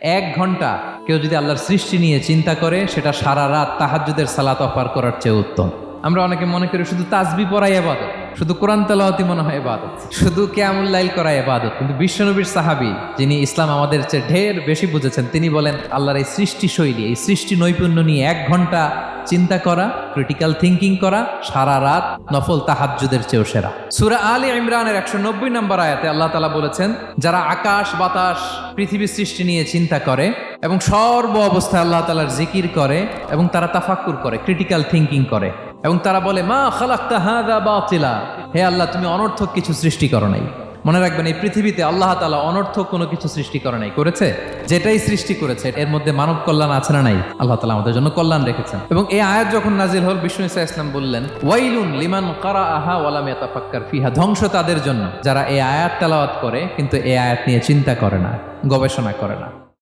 1 ঘন্টা কেউ যদি আল্লাহর সৃষ্টি নিয়ে চিন্তা করে, সেটা সারা রাত তাহাজ্জুদের সালাত অফার করার চেয়ে উত্তম। আমরা অনেকে মনে করি শুধু তাসবিহ পড়াই ইবাদত, শুধু কোরআন তেলাওয়াতই মনে হয় ইবাদত, শুধু কিয়ামুল লাইল করা ইবাদত। কিন্তু বিশ্বনবীর সাহাবী, যিনি ইসলাম আমাদের চেয়ে ঢের বেশি বুঝেছেন, তিনি বলেন আল্লাহর এই সৃষ্টি শৈলী, এই সৃষ্টি নৈপুণ্য নিয়ে 1 ঘন্টা চিন্তা করা, ক্রিটিক্যাল থিঙ্কিং করা, সারা রাত নফল তাহাজ্জুদের চেয়েও সেরা। সূরা আলে ইমরানের 190 নম্বর আয়াতে আল্লাহ তাআলা বলেছেন, যারা আকাশ বাতাস পৃথিবী সৃষ্টি নিয়ে চিন্তা করে এবং সর্ব অবস্থায় আল্লাহ তাআলার জিকির করে এবং তারা তাফাক্কুর করে, ক্রিটিক্যাল থিঙ্কিং করে এবং তারা বলে মা খালাকতা হাযা বাতিলা, হে আল্লাহ তুমি অনর্থক কিছু সৃষ্টি করো নাই। মনে রাখবেন, এই পৃথিবীতে আল্লাহ তাআলা অনর্থক কোনো কিছু সৃষ্টি করে নাই, করেছে? যেটাই সৃষ্টি করেছে এর মধ্যে মানব কল্যাণ আছে না নাই? আল্লাহ তাআলা আমাদের জন্য কল্যাণ রেখেছেন। এবং এই আয়াত যখন নাজিল হল, বিষ্ণু ঈসা ইসলাম বললেন, ওয়াইলুন লিমান কারাআহা ওয়া লাম ইয়াতাফাক্কার ফিহা, ধ্বংস তাদের জন্য যারা এই আয়াত তেলাওয়াত করে কিন্তু এই আয়াত নিয়ে চিন্তা করে না, গবেষণা করে না।